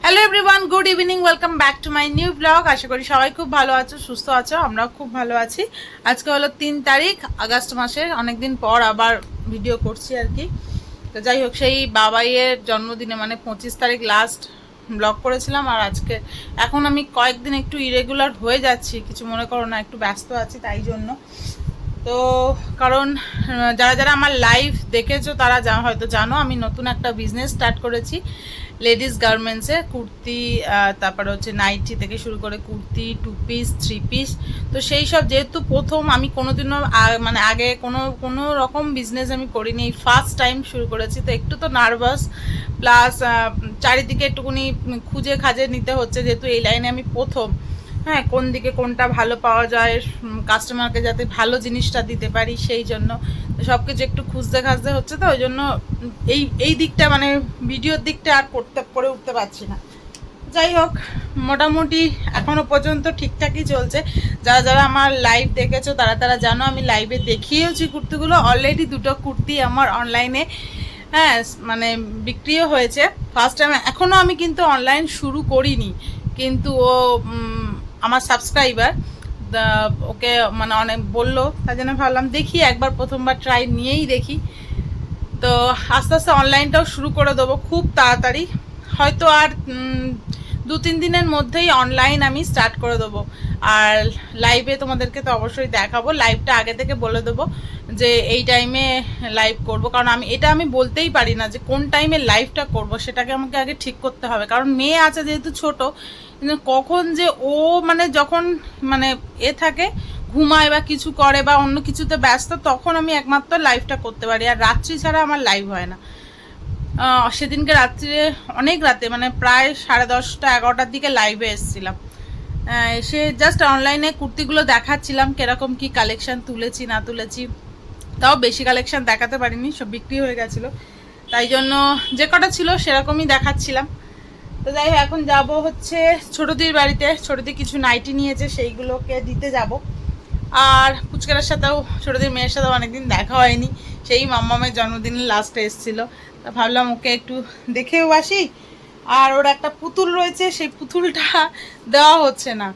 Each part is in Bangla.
Hello everyone, good evening, welcome back to my new blog. আশা করি সবাই খুব ভালো আছো, সুস্থ আছো। আমরাও খুব ভালো আছি। আজকে হলো 3 তারিখ আগস্ট মাসের, অনেকদিন পর আবার ভিডিও করছি আর কি। তো যাই হোক, সেই বাবাইয়ের জন্মদিনে মানে 25 তারিখ লাস্ট ব্লগ করেছিলাম। আর আজকে এখন আমি কয়েকদিন একটু ইরেগুলার হয়ে যাচ্ছি, কিছু মনে করো না, একটু ব্যস্ত আছি তাই জন্য। তো কারণ যারা যারা আমার লাইভ দেখেছো তারা হয়তো জানো আমি নতুন একটা বিজনেস স্টার্ট করেছি লেডিস গার্মেন্টসে। কুর্তি, তারপরে হচ্ছে নাইটি থেকে শুরু করে কুর্তি, 2 পিস, 3 পিস। তো সেই সব যেহেতু প্রথম, আমি কোনোদিনও মানে আগে কোনো রকম বিজনেস আমি করিনি, এই ফার্স্ট টাইম শুরু করেছি। তো একটু তো নার্ভাস, প্লাস চারিদিকে একটুকুনি খুঁজে খাজে নিতে হচ্ছে, যেহেতু এই লাইনে আমি প্রথম। হ্যাঁ, কোন দিকে কোনটা ভালো পাওয়া যায়, কাস্টমারকে যাতে ভালো জিনিসটা দিতে পারি, সেই জন্য সব কিছু একটু খুঁজতে খাজতে হচ্ছে। তো ওই জন্য এই দিকটা মানে ভিডিওর দিকটা আর করে উঠতে পারছি না। যাই হোক, মোটামুটি এখনো পর্যন্ত ঠিকঠাকই চলছে। যারা যারা আমার লাইভ দেখেছো তারা তারা জানো আমি লাইভে দেখিয়েওছি কুর্তিগুলো। অলরেডি 2টো কুর্তি আমার অনলাইনে হ্যাঁ মানে বিক্রিও হয়েছে ফার্স্ট টাইম। এখনও আমি কিন্তু অনলাইন শুরু করিনি, কিন্তু ও আমার সাবস্ক্রাইবার ওকে মানে অনেক বললো, তাই জন্য ভাবলাম দেখি একবার, প্রথমবার ট্রাই নিয়েই দেখি। তো আস্তে আস্তে অনলাইনটাও শুরু করে দেবো খুব তাড়াতাড়ি, হয়তো আর 2-3 দিনের মধ্যেই অনলাইন আমি স্টার্ট করে দেবো। আর লাইভে তোমাদেরকে তো অবশ্যই দেখাবো, লাইভটা আগে থেকে বলে দেবো যে এই টাইমে লাইভ করব। কারণ আমি বলতেই পারি না যে কোন টাইমে লাইভটা করব, সেটাকে আমাকে আগে ঠিক করতে হবে। কারণ মেয়ে আছে যেহেতু ছোট, কিন্তু কখন যে ও মানে যখন মানে থাকে, ঘুমায় বা কিছু করে বা অন্য কিছুতে ব্যস্ত, তখন আমি একমাত্র লাইভটা করতে পারি। আর রাত্রি ছাড়া আমার লাইভ হয় না। সেদিনকে রাত্রে অনেক রাতে মানে প্রায় 10:30 11টার দিকে লাইভে এসেছিলাম। এসে জাস্ট অনলাইনে কুর্তিগুলো দেখাচ্ছিলাম, কিরকম কি কালেকশান তুলেছি না তুলেছি। তাও বেশি কালেকশান দেখাতে পারিনি, সব বিক্রি হয়ে গেছিলো। তাই জন্য যে কটা ছিল সেরকমই দেখাচ্ছিলাম। তো যাই হোক, এখন যাব হচ্ছে ছোটদির বাড়িতে। ছোটদি কিছু নাইটি নিয়েছে, সেইগুলোকে দিতে যাব। আর পুচকারের সাথেও, ছোটদির মেয়ের সাথেও অনেকদিন দেখা হয়নি, সেই মাম্মামের জন্মদিনের লাস্টে এসেছিল। তা ভাবলাম ওকে একটু দেখেও আসি। আর ওর একটা পুতুল রয়েছে, সেই পুতুলটা দেওয়া হচ্ছে না।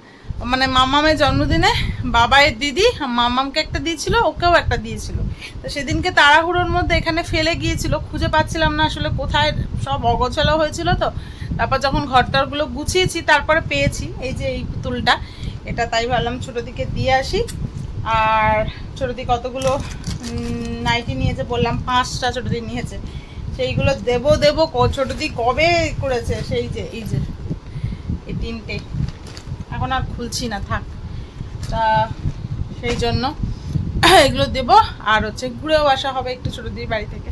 মানে মাম্মামের জন্মদিনে বাবাইয়ের দিদি মাম্মামকে একটা দিয়েছিল, ওকেও একটা দিয়েছিল। তো সেদিনকে তাড়াহুড়োর মধ্যে এখানে ফেলে গিয়েছিল, খুঁজে পাচ্ছিলাম না আসলে কোথায়, সব অগোছালো হয়েছিল। তো তারপর যখন ঘরটারগুলো গুছিয়েছি তারপরে পেয়েছি এই যে এই পুতুলটা, এটা। তাই ভাবলাম ছোটোদিকে দিয়ে আসি। আর ছোটোদি কতগুলো নাইটি নিয়েছে বললাম, 5টা ছোটোদি নিয়েছে, সেইগুলো দেবো ছোটোদি কবে করেছে, সেই যে এই 3টে, এখন আর খুলছি না, থাক। তা সেই জন্য এগুলো দেবো। আর হচ্ছে ঘুরেও আসা হবে একটু ছোটোদির বাড়ি থেকে।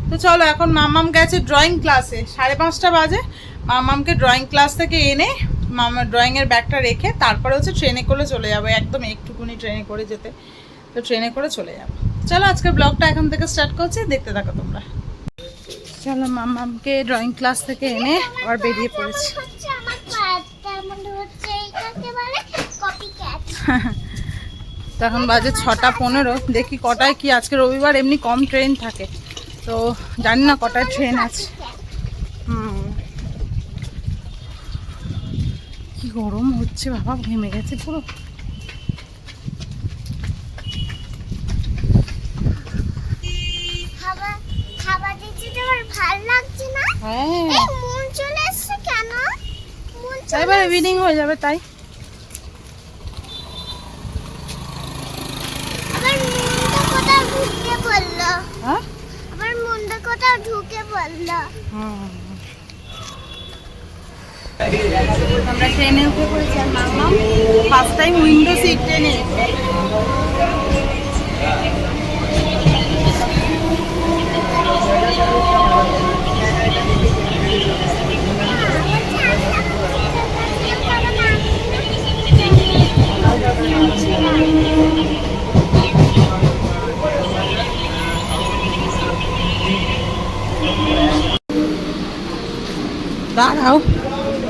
তো চলো, এখন মাম্মাম গেছে ড্রয়িং ক্লাসে, 5:30 বাজে। মাম্মামকে ড্রয়িং ক্লাস থেকে এনে মামা ড্রয়িংয়ের ব্যাগটা রেখে তারপরে হচ্ছে ট্রেনে করে চলে যাবো, একদম একটুকুনি ট্রেনে করে যেতে। তো ট্রেনে করে চলে যাবো। চলো আজকে ব্লগটা এখন থেকে স্টার্ট করছি, দেখতে থাকো তোমরা। চলো, মাম্মামকে ড্রয়িং ক্লাস থেকে এনে আবার বেরিয়ে পড়েছি। তো এখন বাজে 6:15, দেখি কটায় কি, আজকে রবিবার এমনি কম ট্রেন থাকে, তো জানি না কটায় ট্রেন আছে। কি গরম হচ্ছে বাবা, ঘেমে গেছে পুরো। এবার ইভিনিং হয়ে যাবে তাই। আমরা ট্রেনে উঠে পড়েছি, আর মাম্মাম ফার্স্ট টাইম উইন্ডো সিট ট্রেনে। দাঁড়াও,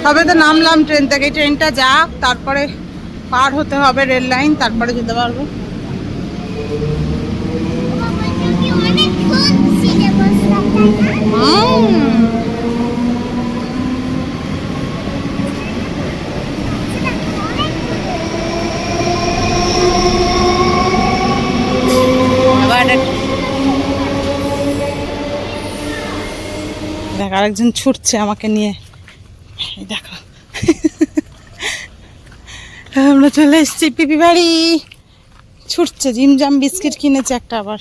তবে তো নামলাম ট্রেন থেকে, ট্রেনটা যাক, তারপরে পার হতে হবে রেল লাইন, তারপরে যেতে পারবো। আরেকজন ছুটছে আমাকে নিয়ে, এই দেখো। আমরা চলে এসেছি পিপি বাড়ি, ছুটছে, জিমজাম বিস্কিট কিনেছে একটা। আবার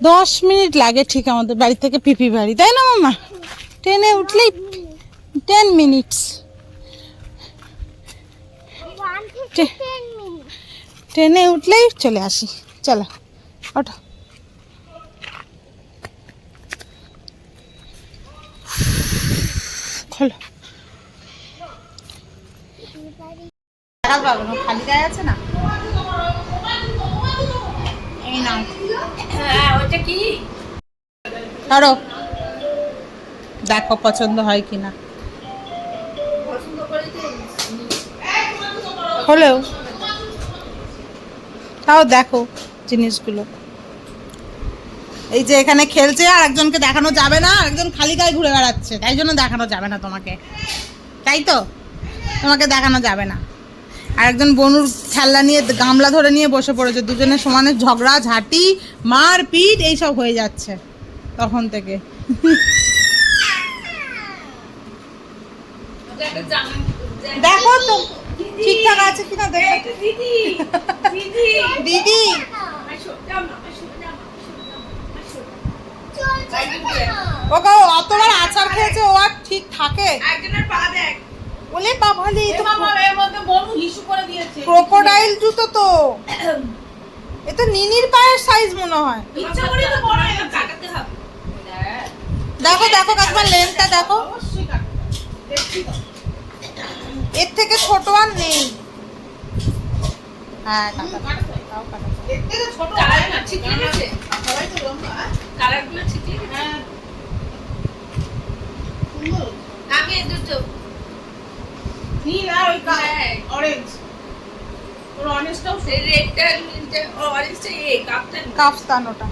10 মিনিট লাগে ঠিক আমাদের বাড়ি থেকে পিপি বাড়ি, তাই না মামা? ট্রেনে উঠলেই 10 মিনিটস। ট্রেনে উঠলেই চলে আসি। চলো ওঠো। খোলো। খালি গায়ে আছে না, এই নাও। হ্যাঁ ওইটা কি ধরো, দেখো পছন্দ হয় কিনা। হলেও তাও দেখো জিনিসগুলো। এই যে এখানে খেলছে, আর একজনকে দেখানো যাবে না, আরেকজন খালি গায়ে ঘুরে বেড়াচ্ছে, তাই জন্য দেখানো যাবে না তোমাকে, তাই তো? তোমাকে দেখানো যাবে না। আর একজন বনুর খেলনা নিয়ে গামলা ধরে নিয়ে বসে পড়েছে, দুজনের সমানে ঝগড়া ঝাঁটি মারপিট এইসব হয়ে যাচ্ছে তখন থেকে। দেখো তো ঠিকঠাক আছে কিনা দেখো। দিদি ওকে অতবার আচার খেয়েছে, ও আর ঠিক থাকে? একজনের পা দেখ, ওলে বাবালি, তো এর মধ্যে বনু হিসু করে দিয়েছে। ক্রোকোডাইল জুতো তো, এ তো নিনির পায়ের সাইজ মনে হয়। ইচ্ছা করে তো বড় এটা কাটাতে হবে। দেখো দেখো কাকমা লেন্থটা দেখো, অবশ্যই কাটো, দেখছি তো এর থেকে ছোট আর নেই। হ্যাঁ কাটা দাও, কাটা এর থেকে ছোট কালার না, ঠিক আছে সবাই তো লম্বা কালারগুলো ঠিক আছে। হ্যাঁ সুন্দর। আগে দুটো নীল আর ওই অরেঞ্জ, ওর অরেঞ্জটাও সেই রেডটা নীলটা অরেঞ্জটা এই কাপ্তান, কাপ্তান ওটা।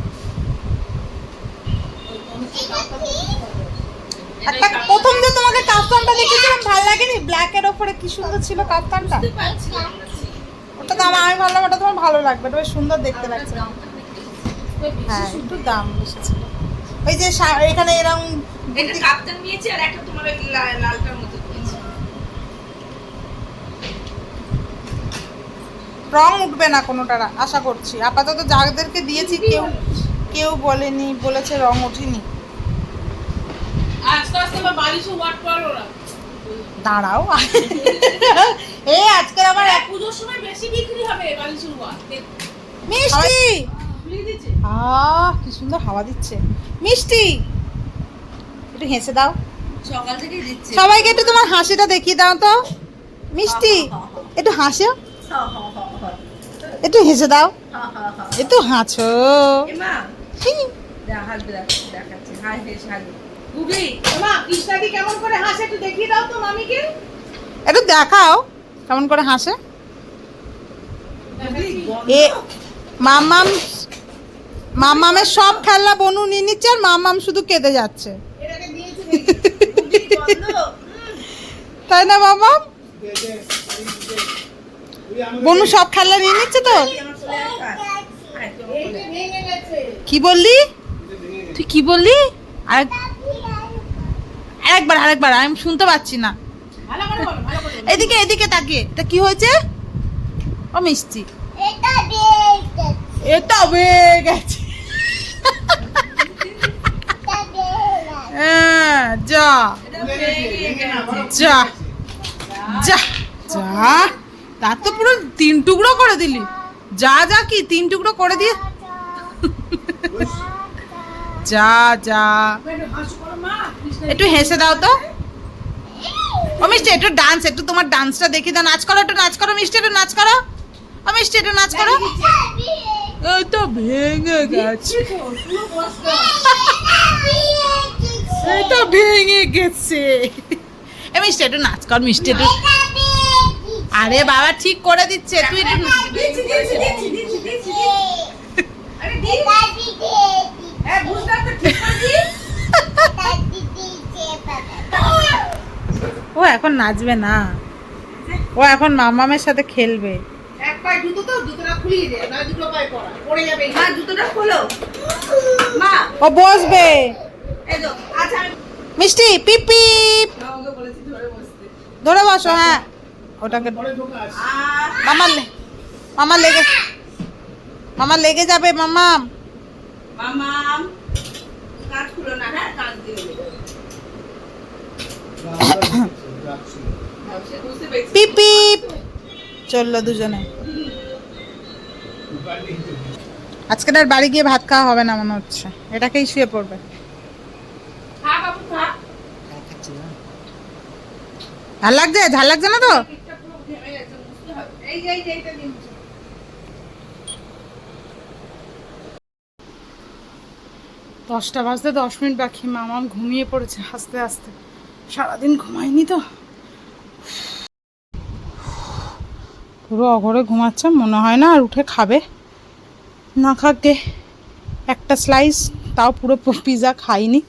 একটা প্রথম যে তোমাকে কাপ্তানটা দেখেছিলাম ভালো লাগেনি? ব্ল্যাক এর উপরে কি সুন্দর ছিল কাপ্তানটা। ওটা তো আমি ভাবলাম ওটা তোমার ভালো লাগবে, ওটা বেশ সুন্দর দেখতে লাগছে। হ্যাঁ একটু দাম বেশি ছিল। ওই যে এখানে এরকম একটা কাপ্তান নিয়েছি, আর একটা তোমার ওই লালটার মতো নিয়েছি। রং উঠবে না কোনোটার আশা করছি, আপাতত যাদেরকে দিয়েছি কেউ বলেনি, বলেছে রং ওঠেনি। আস্তে আস্তে বালিশও ওয়াট করো না, দাঁড়াও। এই আজকে আমার এক পূজোর সময় বেশি বিক্রি হবে বালিশের ওয়াট। মিষ্টি কি সুন্দর হাওয়া দিচ্ছে, মিষ্টি একটু হেসে দাও, সকাল থেকে দিচ্ছে সবাইকে। একটু তোমার হাসিটা দেখিয়ে দাও তো মিষ্টি, একটু হাসো, একটু হেসে দাও, একটু হাসো। কেমন করে হাসে একটু দেখিয়ে দাও তো মামিকে, একটু দেখাও কেমন করে হাসে। এ মামামের সব খেলনা বনু নিয়ে নিচ্ছে, আর মামাম শুধু কেঁদে যাচ্ছে, তাই না মামাম? বনু সব খেলনা নিয়ে নিচ্ছে তো। কি বললি তুই, কি বললি? আরেকবার আমি শুনতে পাচ্ছি না। এদিকে এদিকে তাকিয়ে, এটা কি হয়েছে? ও মিষ্টি এটা বেয়ে গেছে। যা যা যা যা, তার তো পুরো 3 টুকরো করে দিলি। যা যা কি 3 টুকরো করে দিয়ে, যা যা। একটু হেসে দাও তো ও মিষ্টি, একটু ডান্স, একটু তোমার ডান্সটা দেখি দাও। নাচ করো, একটু নাচ করো মিষ্টি, একটু নাচ করো ও মিষ্টি, একটু নাচ করো। এই তো ভেঙে গেছে, এই তো ভেঙে গেছে। এ মিষ্টি একটু নাচ কর, মিষ্টি একটু। আরে বাবা ঠিক করে দিচ্ছে, তুই একটু ও এখন নাচবে না, ও এখন মামামের সাথে খেলবে। এক পায়ে জুতো তো, জুতোটা খুলিয়ে দে, না দুটো পায়ে পড়া পড়ে যাবে। হ্যাঁ জুতোটা খোলো। মা ও বসবে। এই তো আচ্ছা আমি মিষ্টি পিপ পিপ আমাকে বলেছি ধরে বসতে ধরে বসো। হ্যাঁ ওটাকে মামার মামা লেগে মামা লেগে যাবে মামা। মামাম কাজ খুলো না, হ্যাঁ কাজ দিয়ে বুঝতে পেরেছি। পিপ পিপ চললো দুজনে। আজকে আর বাড়ি গিয়ে ভাত খাওয়া হবে না মনে হচ্ছে, এটাকেই শুয়ে পড়বে। খা বাবু খা। ঝাল লাগছে? ঝাল লাগছে না তো? পিঠটা পুরো ঘেমে গেছে, মুছতে হবে। এই যে এইটা দিন। 10টা বাজতে 10 মিনিট বাকি। মামাম ঘুমিয়ে পড়েছে আস্তে আস্তে, সারাদিন ঘুমায়নি তো, পুরো অঘরে ঘুমাচ্ছে। মনে হয় না আর উঠে খাবে, না খাকে একটা স্লাইস, তাও পুরো পিৎজা খাইনি।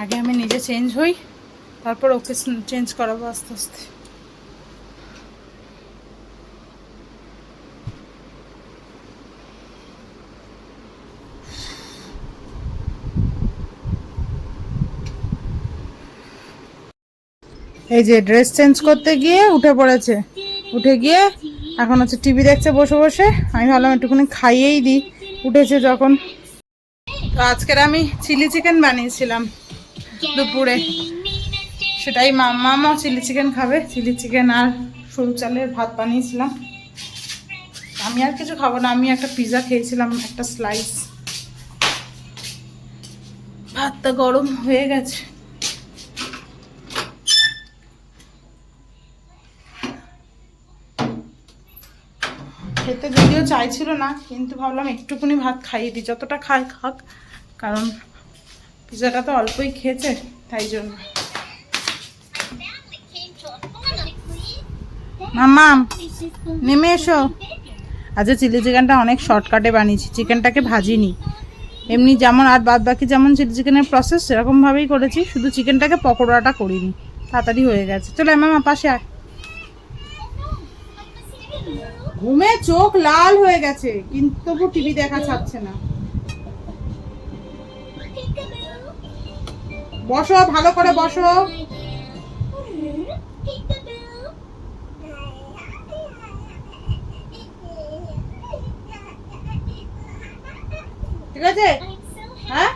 আগে আমি নিজে চেঞ্জ হই, তারপর ওকে চেঞ্জ করাবো আস্তে আস্তে। এই যে ড্রেস চেঞ্জ করতে গিয়ে উঠে পড়েছে, উঠে গিয়ে এখন হচ্ছে টিভি দেখছে বসে বসে। আমি ভাবলাম একটুখানি খাইয়েই দিই উঠেছে যখন। তো আজকের আমি চিলি চিকেন বানিয়েছিলাম দুপুরে, সেটাই মামাও চিলি চিকেন খাবে। চিলি চিকেন আর সরু চালের ভাত বানিয়েছিলাম। আমি আর কিছু খাবো না, আমি একটা পিৎজা খেয়েছিলাম, একটা স্লাইস। ভাতটা গরম হয়ে গেছে। খেতে যদিও চাইছিল না, কিন্তু ভাবলাম একটুকুনি ভাত খাইয়ে দিই, যতটা খায় খাক, কারণ পিৎজাটা তো অল্পই খেয়েছে, তাই জন্য। মাম্মা নেমে এসো। আজকে চিলি চিকেনটা অনেক শর্টকাটে বানিয়েছি, চিকেনটাকে ভাজিনি, এমনি যেমন আর বাদ বাকি যেমন চিলি চিকেনের প্রসেস সেরকমভাবেই করেছি, শুধু চিকেনটাকে পকোড়াটা করিনি, তাড়াতাড়ি হয়ে গেছে। চলো মামা পাশে আয়। ঘুমে চোখ লাল হয়ে গেছে, কিন্তু তবু টিভি দেখা ছাড়ছে না। বসো, ভালো করে বসো। ঠিক আছে? হ্যাঁ